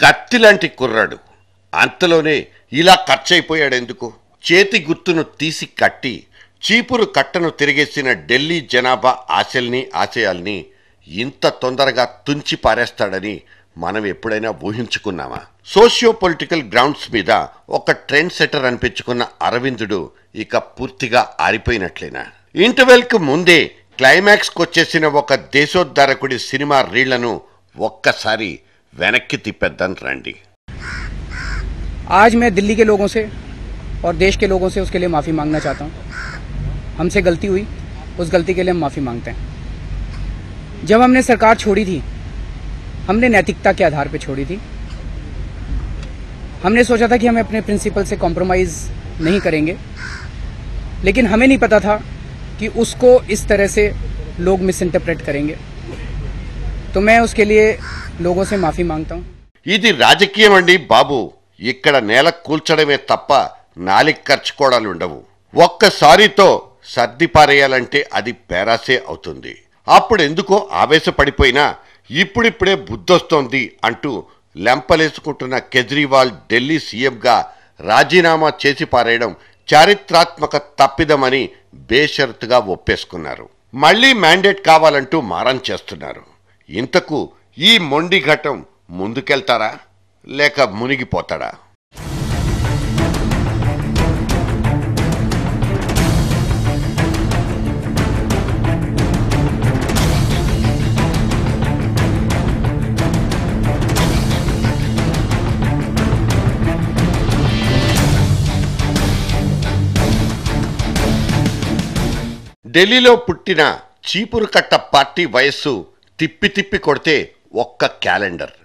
కత్తిలాంటి కుర్రాడు అంతలోనే ఇలా ఖర్చయిపోయాడెందుకు? చేతి గుర్తును తీసి కట్టి చీపురు కట్టను తిరిగేసిన ఢిల్లీ జనాభా ఆశయాల్ని ఇంత తొందరగా తుంచి పారేస్తాడని మనం ఎప్పుడైనా ఊహించుకున్నామా? సోషియో పొలిటికల్ గ్రౌండ్స్ మీద ఒక ట్రెండ్ సెటర్ అనిపించుకున్న అరవిందుడు ఇక పూర్తిగా ఆరిపోయినట్లేనా? ఇంటర్వెల్కు ముందే క్లైమాక్స్కి వచ్చేసిన ఒక దేశోద్ధారకుడి సినిమా రీళ్లను ఒక్కసారి వెనక్కి తిప్పేద్దాం రండి. आज मैं दिल्ली के लोगों से और देश के लोगों से उसके लिए माफ़ी मांगना चाहता हूँ. हमसे गलती हुई, उस गलती के लिए हम माफ़ी मांगते हैं. जब हमने सरकार छोड़ी थी, हमने नैतिकता के आधार पर छोड़ी थी. हमने सोचा था कि हम अपने प्रिंसिपल से कॉम्प्रोमाइज़ नहीं करेंगे, लेकिन हमें नहीं पता था कि उसको इस तरह से लोग मिस इंटरप्रेट करेंगे. तो मैं उसके लिए लोगों से माफ़ी मांगता हूँ. ఇది రాజకీయం అండి బాబు. ఇక్కడ నేల కూల్చడమే తప్ప నాలిక ఖర్చుకోవడాలుండవు. ఒక్కసారితో సర్ది పారేయాలంటే అది పేరాసే అవుతుంది. అప్పుడెందుకో ఆవేశపడిపోయినా ఇప్పుడిప్పుడే బుద్ధొస్తోంది అంటూ లెంపలేసుకుంటున్న కేజ్రీవాల్ ఢిల్లీ సీఎంగా రాజీనామా చేసి పారేయడం చారిత్రాత్మక తప్పిదమని బేషరతుగా ఒప్పేసుకున్నారు. మళ్లీ మ్యాండేట్ కావాలంటూ మారం చేస్తున్నారు. ఇంతకు ఈ మొండి ఘటం ముందుకెళ్తారా లేక మునిగిపోతాడా? ఢిల్లీలో పుట్టిన చీపురు కట్ట పార్టీ వయస్సు తిప్పి తిప్పి కొడితే ఒక్క క్యాలెండర్.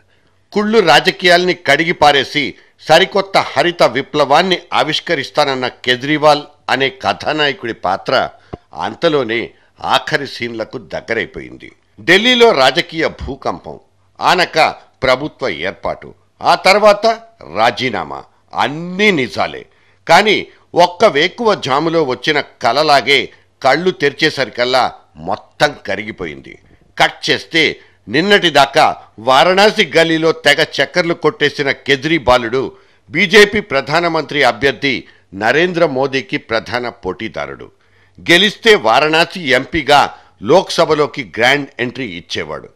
కుళ్ళు రాజకీయాల్ని కడిగి పారేసి సరికొత్త హరిత విప్లవాన్ని ఆవిష్కరిస్తానన్న కేజ్రీవాల్ అనే కథానాయకుడి పాత్ర అంతలోనే ఆఖరి సీన్లకు దగ్గరైపోయింది. ఢిల్లీలో రాజకీయ భూకంపం, ఆనక ప్రభుత్వ ఏర్పాటు, ఆ తర్వాత రాజీనామా అన్నీ నిజాలే. కానీ ఒక్క వేకువ జాములో వచ్చిన కలలాగే కళ్ళు తెరిచేసరికల్లా మొత్తం కరిగిపోయింది. కట్ చేస్తే నిన్నటిదాకా వారణాసి గల్లీలో తెగ చక్కర్లు కొట్టేసిన కేజ్రీవాలుడు బీజేపీ ప్రధానమంత్రి అభ్యర్థి నరేంద్ర మోదీకి ప్రధాన పోటీదారుడు. గెలిస్తే వారణాసి ఎంపీగా లోక్సభలోకి గ్రాండ్ ఎంట్రీ ఇచ్చేవాడు.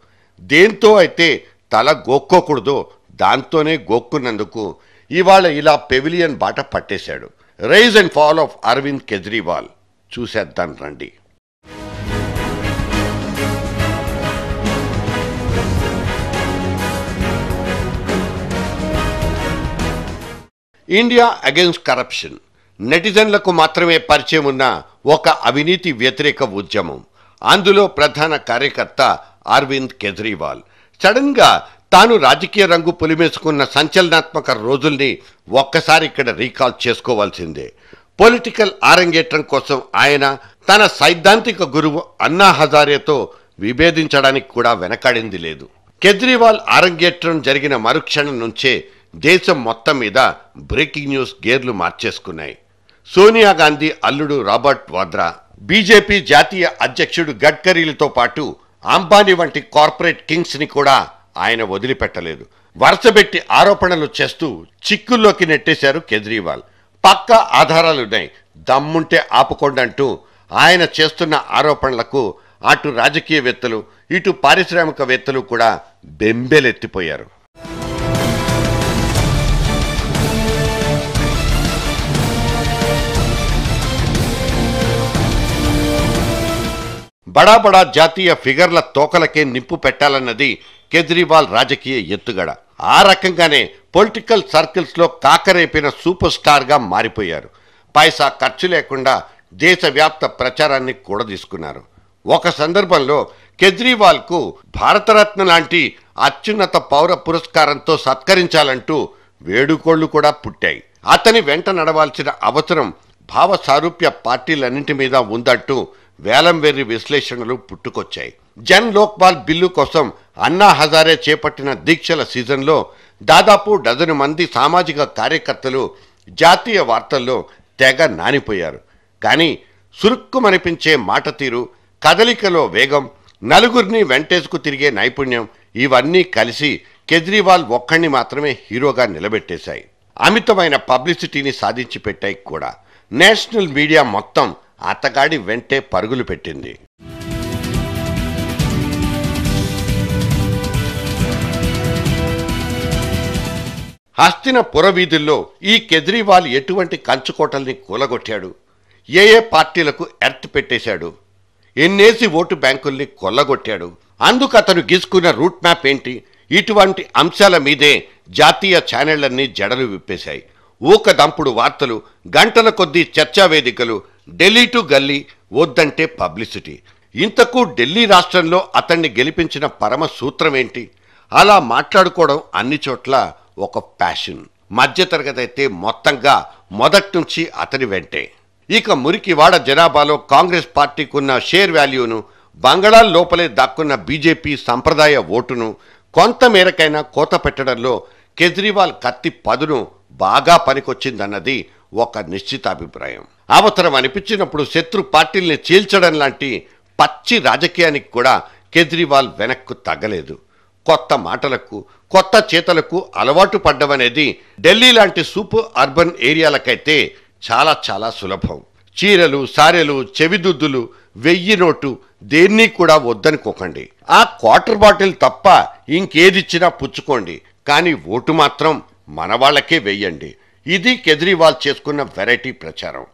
దేంతో అయితే తల గోక్కోకూడదో దాంతోనే గోక్కున్నందుకు ఇవాళ ఇలా పెవిలియన్ బాట పట్టేశాడు. Rise and fall of Arvind Kejriwal చూసేద్దాం రండి. ఇండియా అగెన్స్ట్ కరప్షన్ నెటిజన్లకు మాత్రమే పరిచయం ఉన్న ఒక అవినీతి వ్యతిరేక ఉద్యమం. అందులో ప్రధాన కార్యకర్త అరవింద్ కేజ్రీవాల్ సడన్గా తాను రాజకీయ రంగు పులిమేసుకున్న సంచలనాత్మక రోజుల్ని ఒక్కసారి ఇక్కడ రీకాల్ చేసుకోవాల్సిందే. పొలిటికల్ ఆరంగేట్రం కోసం ఆయన తన సైద్ధాంతిక గురువు అన్నా హజారేతో విభేదించడానికి కూడా వెనకాడింది లేదు. కేజ్రీవాల్ ఆరంగేట్రం జరిగిన మరుక్షణం నుంచే దేశం మొత్తం మీద బ్రేకింగ్ న్యూస్ గేర్లు మార్చేసుకున్నాయి. సోనియా గాంధీ అల్లుడు రాబర్ట్ వాద్రా, బీజేపీ జాతీయ అధ్యక్షుడు గడ్కరీలతో పాటు అంబానీ వంటి కార్పొరేట్ కింగ్స్ ని కూడా ఆయన వదిలిపెట్టలేదు. వరుసబెట్టి ఆరోపణలు చేస్తూ చిక్కుల్లోకి నెట్టేశారు కేజ్రీవాల్. పక్కా ఆధారాలున్నాయి, దమ్ముంటే ఆపుకోండంటూ ఆయన చేస్తున్న ఆరోపణలకు అటు రాజకీయవేత్తలు ఇటు పారిశ్రామికవేత్తలు కూడా బెంబేలెత్తిపోయారు. బడా జాతీయ ఫిగర్ల తోకలకే నిప్పు పెట్టాలన్నది కేజ్రీవాల్ రాజకీయ ఎత్తుగడ. ఆ రకంగానే పొలిటికల్ సర్కిల్స్లో కాకరేపిన సూపర్ స్టార్గా మారిపోయారు. పైసా ఖర్చు లేకుండా దేశవ్యాప్త ప్రచారాన్ని కూడదీసుకున్నారు. ఒక సందర్భంలో కేజ్రీవాల్కు భారతరత్న లాంటి అత్యున్నత పౌర పురస్కారంతో సత్కరించాలంటూ వేడుకోళ్లు కూడా పుట్టాయి. అతని వెంట నడవాల్సిన అవసరం భావ సారూప్య పార్టీలన్నింటి మీద ఉందంటూ వేలం వెర్రి విశ్లేషణలు పుట్టుకొచ్చాయి. జన్ లోక్పాల్ బిల్లు కోసం అన్నా హజారే చేపట్టిన దీక్షల సీజన్లో దాదాపు డజను మంది సామాజిక కార్యకర్తలు జాతీయ వార్తల్లో తెగ నానిపోయారు. కానీ సురుక్కుమనిపించే మాట తీరు, కదలికలో వేగం, నలుగురిని వెంటేసుకు తిరిగే నైపుణ్యం ఇవన్నీ కలిసి కేజ్రీవాల్ ఒక్కడిని మాత్రమే హీరోగా నిలబెట్టేశాయి. అమితమైన పబ్లిసిటీని సాధించి పెట్టాయి కూడా. నేషనల్ మీడియా మొత్తం అతగాడి వెంటే పరుగులు పెట్టింది. హస్తిన పురవీధుల్లో ఈ కేజ్రీవాల్ ఎటువంటి కంచుకోటల్ని కూలగొట్టాడు, ఏ పార్టీలకు ఎర్త్ పెట్టేశాడు, ఎన్నేసి ఓటు బ్యాంకుల్ని కొల్లగొట్టాడు, అందుకు అతను గీసుకున్న రూట్ మ్యాప్ ఏంటి, ఇటువంటి అంశాల మీదే జాతీయ ఛానళ్లన్నీ జడలు విప్పేశాయి. ఊకదంపుడు వార్తలు, గంటల కొద్దీ చర్చా వేదికలు, ఢిల్లీ టు గల్లీ, వద్దంటే పబ్లిసిటీ. ఇంతకు ఢిల్లీ రాష్ట్రంలో అతన్ని గెలిపించిన పరమ సూత్రం ఏంటి? అలా మాట్లాడుకోవడం అన్ని చోట్ల ఒక ప్యాషన్. మధ్యతరగతి అయితే మొత్తంగా మొదటి నుంచి అతని వెంటే. ఇక మురికివాడ జనాభాలో కాంగ్రెస్ పార్టీకున్న షేర్ వాల్యూను, బంగాళాల లోపలే దాక్కున్న బీజేపీ సంప్రదాయ ఓటును కొంత మేరకైనా కోత పెట్టడంలో కేజ్రీవాల్ కత్తి పదును బాగా పనికొచ్చిందన్నది ఒక నిశ్చితాభిప్రాయం. అవసరం అనిపించినప్పుడు శత్రు పార్టీల్ని చీల్చడం లాంటి పచ్చి రాజకీయానికి కూడా కేజ్రీవాల్ వెనక్కు తగ్గలేదు. కొత్త మాటలకు, కొత్త చేతలకు అలవాటు పడ్డమనేది ఢిల్లీ లాంటి సూపర్ అర్బన్ ఏరియాలకైతే చాలా చాలా సులభం. చీరలు, సారెలు, చెవిదుద్దులు, 1000 నోటు దేన్ని కూడా వద్దనుకోకండి. ఆ క్వార్టర్ బాటిల్ తప్ప ఇంకేదిచ్చినా పుచ్చుకోండి, కానీ ఓటు మాత్రం మన వాళ్ళకే వెయ్యండి. ఇది కేజ్రీవాల్ చేసుకున్న వెరైటీ ప్రచారం.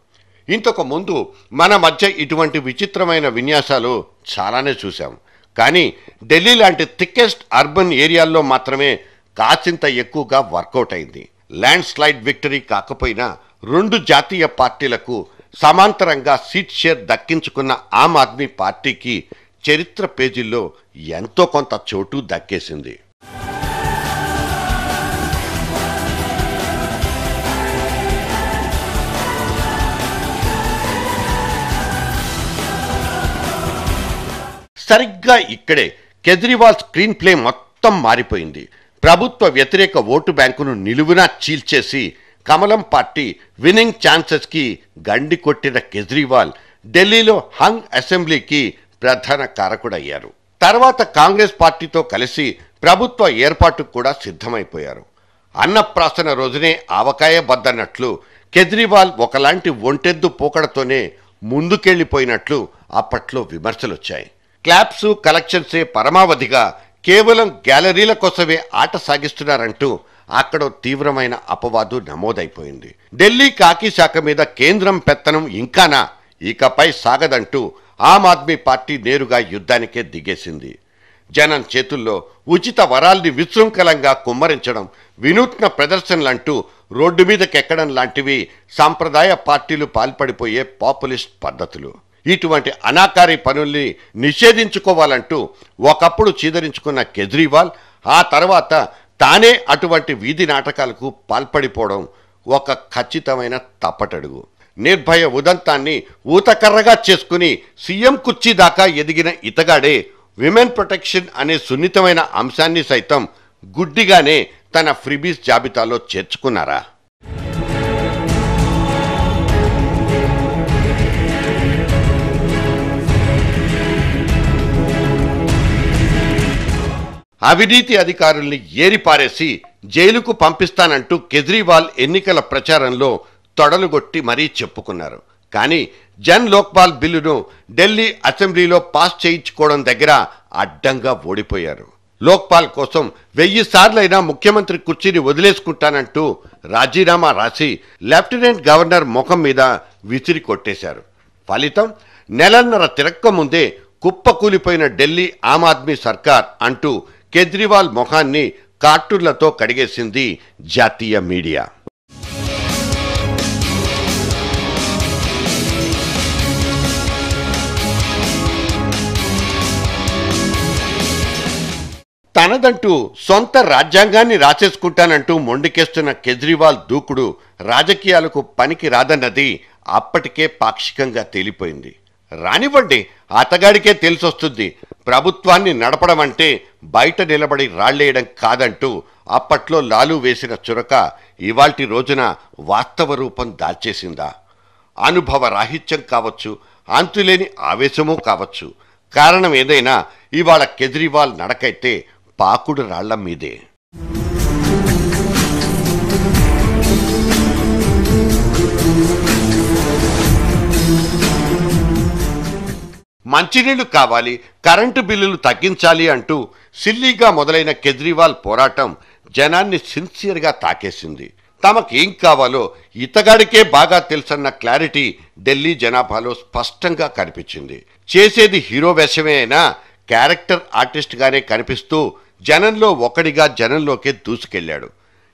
ఇంతకు ముందు మన మధ్య ఇటువంటి విచిత్రమైన విన్యాసాలు చాలానే చూశాం. కానీ ఢిల్లీ లాంటి థిక్కెస్ట్ అర్బన్ ఏరియాల్లో మాత్రమే కాసింత ఎక్కువగా వర్కౌట్ అయింది. ల్యాండ్ స్లైడ్ విక్టరీ కాకపోయినా 2 జాతీయ పార్టీలకు సమాంతరంగా సీట్ షేర్ దక్కించుకున్న ఆమ్ ఆద్మీ పార్టీకి చరిత్ర పేజీల్లో ఎంతో కొంత చోటు దక్కేసింది. సరిగ్గా ఇక్కడే కేజ్రీవాల్ స్క్రీన్ ప్లే మొత్తం మారిపోయింది. ప్రభుత్వ వ్యతిరేక ఓటు బ్యాంకును నిలువునా చీల్చేసి కమలం పార్టీ విన్నింగ్ ఛాన్సెస్కి గండి కొట్టిన కేజ్రీవాల్ ఢిల్లీలో హంగ్ అసెంబ్లీకి ప్రధాన కారకుడయ్యారు. తర్వాత కాంగ్రెస్ పార్టీతో కలిసి ప్రభుత్వ ఏర్పాటుకు కూడా సిద్ధమైపోయారు. అన్నప్రాసన రోజునే ఆవకాయ బద్దన్నట్లు కేజ్రీవాల్ ఒకలాంటి ఒంటెద్దు పోకడతోనే ముందుకెళ్లిపోయినట్లు అప్పట్లో విమర్శలొచ్చాయి. క్లాప్స్, కలెక్షన్సే పరమావధిగా కేవలం గ్యాలరీల కోసమే ఆట సాగిస్తున్నారంటూ అక్కడ తీవ్రమైన అపవాదు నమోదైపోయింది. ఢిల్లీ కాకి శాఖ మీద కేంద్రం పెత్తనం ఇంకానా, ఇకపై సాగదంటూ ఆమ్ ఆద్మీ పార్టీ నేరుగా యుద్ధానికే దిగేసింది. జనం చేతుల్లో ఉచిత వరాల్ని విశృంఖలంగా కుమ్మరించడం, వినూత్న ప్రదర్శనలంటూ రోడ్డు మీదకెక్కడం లాంటివి సంప్రదాయ పార్టీలు పాల్పడిపోయే పాపులిస్ట్ పద్ధతులు. ఇటువంటి అనాకారి పనుల్ని నిషేధించుకోవాలంటూ ఒకప్పుడు చీదరించుకున్న కేజ్రీవాల్ ఆ తర్వాత తానే అటువంటి వీధి నాటకాలకు పాల్పడిపోవడం ఒక ఖచ్చితమైన తప్పటడుగు. నిర్భయ ఉదంతాన్ని ఊతకర్రగా చేసుకుని సీఎం కుర్చీ దాకా ఎదిగిన ఇతగాడే విమెన్ ప్రొటెక్షన్ అనే సున్నితమైన అంశాన్ని సైతం గుడ్డిగానే తన ఫ్రీబీస్ జాబితాలో చేర్చుకున్నారా? అవినీతి అధికారుల్ని ఏరిపారేసి జైలుకు పంపిస్తానంటూ కేజ్రీవాల్ ఎన్నికల ప్రచారంలో తొడలుగొట్టి మరీ చెప్పుకున్నారు. కానీ జన్ లోక్పాల్ బిల్లును ఢిల్లీ అసెంబ్లీలో పాస్ చేయించుకోవడం దగ్గర అడ్డంగా ఓడిపోయారు. లోక్పాల్ కోసం 1000 సార్లైనా ముఖ్యమంత్రి కుర్చీని వదిలేసుకుంటానంటూ రాజీనామా రాసి లెఫ్టినెంట్ గవర్నర్ ముఖం మీద విసిరి కొట్టేశారు. ఫలితం నెలన్నర తిరక్క ముందే కుప్పకూలిపోయిన ఢిల్లీ ఆమ్ ఆద్మీ సర్కార్ అంటూ కేజ్రీవాల్ ముఖాన్ని కార్టూన్లతో కడిగేసింది జాతీయ మీడియా. తనదంటూ సొంత రాజ్యాంగాన్ని రాసేసుకుంటానంటూ మొండికేస్తున్న కేజ్రీవాల్ దూకుడు రాజకీయాలకు పనికి రాదన్నది అప్పటికే పాక్షికంగా తేలిపోయింది. రానివ్వండి, అతగాడికే తెలిసొస్తుంది. ప్రభుత్వాన్ని నడపడం అంటే బయట నిలబడి రాళ్లేయడం కాదంటూ అప్పట్లో లాలు వేసిన చురక ఇవాల్టి రోజున వాస్తవ రూపం దాల్చేసిందా? అనుభవ రాహిత్యం కావచ్చు, అంతులేని ఆవేశమూ కావచ్చు. కారణం ఏదైనా ఇవాళ కేజ్రీవాల్ నడకైతే పాకుడు రాళ్ల మీదే. మంచినీళ్లు కావాలి, కరెంటు బిల్లులు తగ్గించాలి అంటూ సిల్లీగా మొదలైన కేజ్రీవాల్ పోరాటం జనాన్ని సిన్సియర్గా తాకేసింది. తమకేం కావాలో ఇతగాడికే బాగా తెలుసన్న క్లారిటీ ఢిల్లీ జనాభాలో స్పష్టంగా కనిపించింది. చేసేది హీరో వేషమే అయినా క్యారెక్టర్ ఆర్టిస్ట్ గానే కనిపిస్తూ జనంలో ఒకడిగా జనంలోకే దూసుకెళ్లాడు.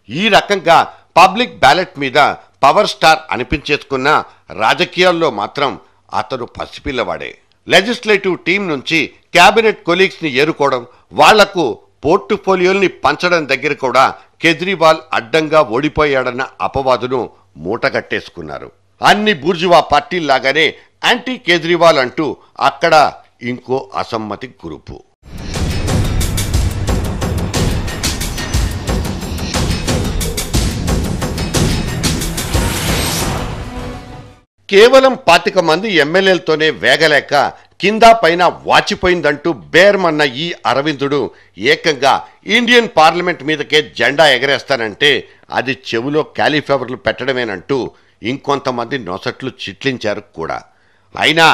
ఈ రకంగా పబ్లిక్ బ్యాలెట్ మీద పవర్ స్టార్ అనిపించేసుకున్న రాజకీయాల్లో మాత్రం అతను పసిపిల్లవాడే. లెజిస్లేటివ్ టీం నుంచి క్యాబినెట్ కొలీగ్స్ ని ఏరుకోవడం, వాళ్లకు పోర్టుఫోలియోల్ని పంచడం దగ్గర కూడా కేజ్రీవాల్ అడ్డంగా ఓడిపోయాడన్న అపవాదును మూటగట్టేసుకున్నారు. అన్ని బూర్జువా పార్టీల్లాగానే యాంటీ కేజ్రీవాల్ అంటూ అక్కడ ఇంకో అసమ్మతి గ్రూపు. కేవలం 25 మంది ఎమ్మెల్యేలతోనే వేగలేక కింద పైన వాచిపోయిందంటూ బేర్మన్న ఈ అరవిందుడు ఏకంగా ఇండియన్ పార్లమెంట్ మీదకే జెండా ఎగరేస్తానంటే అది చెవులో క్యాలీఫ్లవర్లు పెట్టడమేనంటూ ఇంకొంతమంది నొసట్లు చిట్లించారు కూడా. అయినా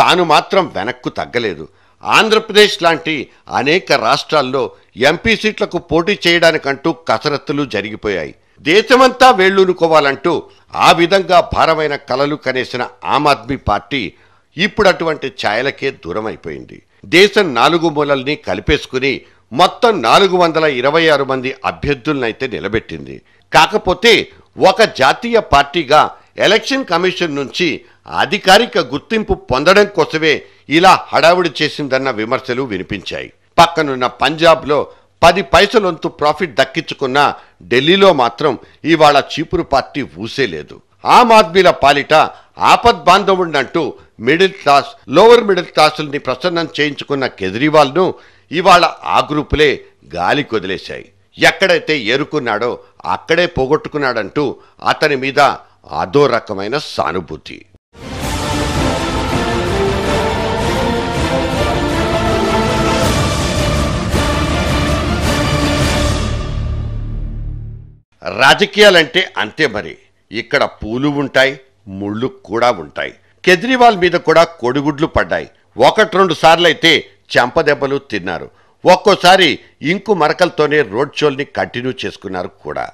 తాను మాత్రం వెనక్కు తగ్గలేదు. ఆంధ్రప్రదేశ్ లాంటి అనేక రాష్ట్రాల్లో ఎంపీ సీట్లకు పోటీ చేయడానికంటూ కసరత్తులు జరిగిపోయాయి. దేశమంతా వేళ్లూనుకోవాలంటూ ఆ విధంగా భారమైన కలలు కనేసిన ఆమ్ ఆద్మీ పార్టీ ఇప్పుడు అటువంటి ఛాయలకే దూరమైపోయింది. దేశం 4 మూలల్ని కలిపేసుకుని మొత్తం 426 మంది అభ్యర్థులనైతే నిలబెట్టింది. కాకపోతే ఒక జాతీయ పార్టీగా ఎలక్షన్ కమిషన్ నుంచి అధికారిక గుర్తింపు పొందడం కోసమే ఇలా హడావుడి చేసిందన్న విమర్శలు వినిపించాయి. పక్కనున్న పంజాబ్లో 10 పైసలొంతు ప్రాఫిట్ దక్కించుకున్న ఢిల్లీలో మాత్రం ఇవాళ చీపురు పార్టీ ఊసేలేదు. ఆమ్ ఆద్మీల పాలిట ఆపద్బాంధవుడంటూ మిడిల్ క్లాస్, లోవర్ మిడిల్ క్లాసుల్ని ప్రసన్నం చేయించుకున్న కేజ్రీవాల్ను ఇవాళ ఆ గ్రూపులే గాలి కొదిలేశాయి. ఎక్కడైతే ఏరుకున్నాడో అక్కడే పోగొట్టుకున్నాడంటూ అతని మీద అదో రకమైన సానుభూతి. రాజకీయాలంటే అంతే మరి. ఇక్కడ పూలు ఉంటాయి, ముళ్ళు కూడా ఉంటాయి. కేజ్రీవాల్ మీద కూడా కొడిగుడ్లు పడ్డాయి. 1-2 సార్లైతే చెంపదెబ్బలు తిన్నారు. ఒక్కోసారి ఇంకు మరకలతోనే రోడ్ షోల్ని కంటిన్యూ చేసుకున్నారు కూడా.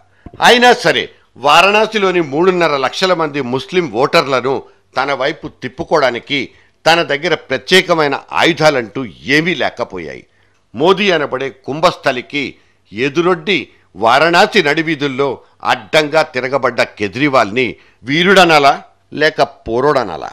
అయినా సరే వారణాసిలోని 3.5 లక్షల మంది ముస్లిం ఓటర్లను తన వైపు తిప్పుకోవడానికి తన దగ్గర ప్రత్యేకమైన ఆయుధాలంటూ ఏమీ లేకపోయాయి. మోదీ అనబడే కుంభస్థలికి ఎదురొడ్డి వారణాసి నడివీధుల్లో అడ్డంగా తిరగబడ్డ కేజ్రీవాల్ని వీరుడనాలా లేక పోరోడనాలా?